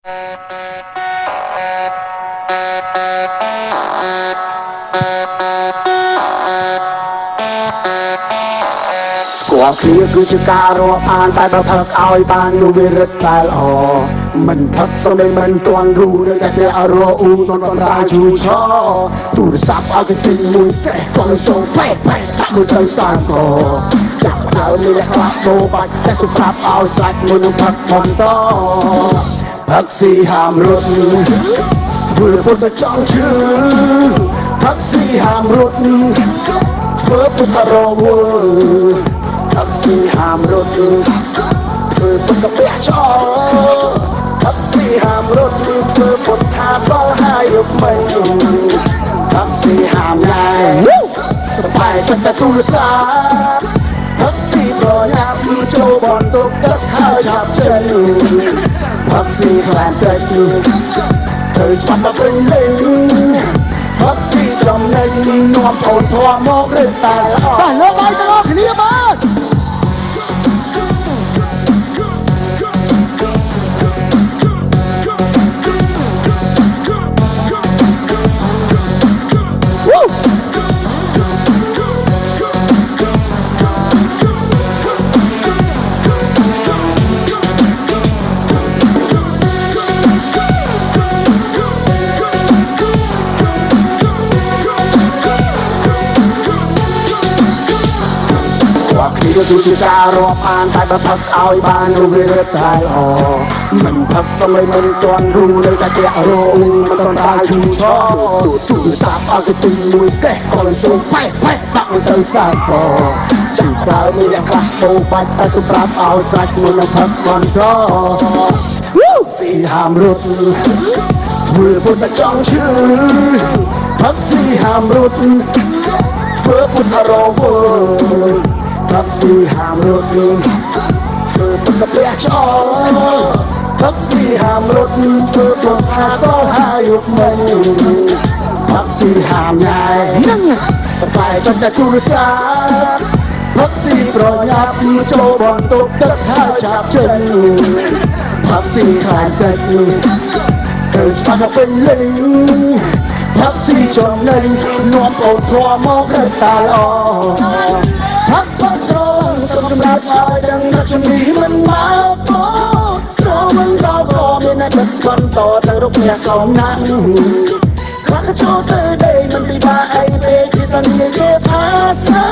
ស្គាល់គ្នាគឺជាការរាប់អានតែបើផឹកឲ្យបាននោះវារឹតតែល្អមិនផឹកស្រមេមិនទាន់រូនៅតែតែអរអ៊ូទាន់បណ្ដាយូឆោទូរស័ព្ទឲ្យទៅទិញមួយកេះគាត់សូមពេកដាក់មួយទៅសាកចាប់ដើមនេះខ្លះបោបាច់តែសុខភាពឲ្យស្រាច់មួយនឹងផឹកបន្តផឹកស៊ីហាមរត់ធ្វើពុតចង់ឈឺផឹកស៊ីហាមរត់ធ្វើពុតរវល់ផឹកស៊ីហាមរត់ធ្វើពុតកាពះចោលផឹកស៊ីហាមរត់ធ្វើពុតថាសល់ហើយយកមិនផឹកស៊ីហាមញ៉ែទៅបែរចិត្តតែទូរស័ព្ទផឹកស៊ីប្រញាប់ចូលបន្ទប់ទឹកហើយឆាប់ចេញផឹកស៊ីខ្លាំងពេកធ្វើច្បាស់មកពេញលេងផឹកស៊ីចំណេញនាំអូនធွာមករឹតតែល្អបាទលោកឲ្យទាំងអស់គ្នាបាទគ្នាគឺជាការរាប់អានតែបើផឹកឲ្យបាននោះវារឹតតែល្អមិនផឹកសម័យមិនទាន់រូនៅតែតែរោមិនទាន់តែជូឆោទូរស័ព្ទឲ្យទៅទិញមួយកេះគាត់សូមប៉េះដាក់មួយទៅសាកចាំដើមនេះអ្នកខ្លះបោបាច់តែសម្រាប់ឲ្យស្រាច់មួយនឹងផឹកបន្តស៊ីហាមរត់ធ្វើពុតតែចង់ឈឺផឹកស៊ីហាមរត់ធ្វើពុតរវល់ផឹកស៊ីហាមរត់ធ្វើពុតកាពះចោលផឹកស៊ីហាមរត់ធ្វើពុតថាសល់ហើយយកមិនផឹកស៊ីហាមញ៉ែនឹងតែចិត្តតែទូរស័ព្ទផឹកស៊ីប្រញាប់ចូលបន្ទប់ទឹកហើយឆាប់ចេញផឹកស៊ីខ្លាំងពេកធ្វើច្បាស់មកពេញលេងផឹកស៊ីចំណេញនាំអូនធွာមករឹតតែល្អផឹកសូមចម្លើយឲ្យដឹងថាជំនាញមិនមកស្រមិនដល់ក៏មានតែបន្តទៅរកអ្នកសំណាក់ខ្លះចូលទៅដេកមិនពិបាកអីពេកជាសន្យាគេថាស្រា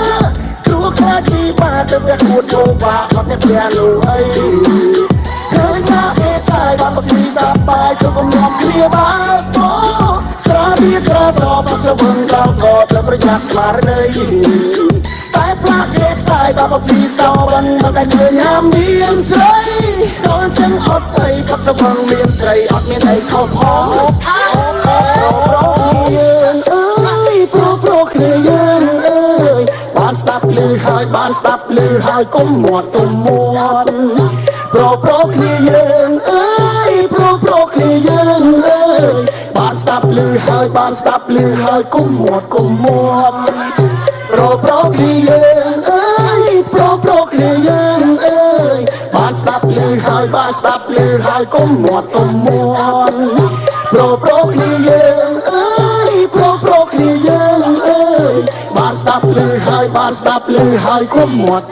ព្រោះខ្លាចពីបាទៅតែខួតចូលបាអត់តែផ្ទះនោះអីឃើញថាគេស្អាយបានមកស៊ីសប្បាយសុខមកគ្នាបាទស្រាវាស្រាសបសវឹងដល់ក៏ទៅប្រយ័ត្នស្មារតីតែផ្លាកគេផ្សាយបាបស៊ីសោបានមកតែឃើញហាមានស្រីដល់ចឹងអត់អីផឹកសវឹងមានស្រីអត់មានអីខុសផងយើងអើយប្រុសគ្នាយើងអើយបានស្ដាប់ឮហើយបានស្ដាប់ឮហើយកុំមាត់ប្រុសគ្នាយើងអើយប្រុសគ្នាយើងអើយបានស្ដាប់ឮហើយបានស្ដាប់ឮហើយកុំមាត់ប្រុសគ្នាយើងអើយប្រុសគ្នាយើងអើយបានស្ដាប់ឮហើយបានស្ដាប់ឮហើយកុំមាត់ប្រុសគ្នាយើងអើយប្រុសគ្នាយើងអើយបានស្ដាប់ឮហើយបានស្ដាប់ឮហើយកុំមាត់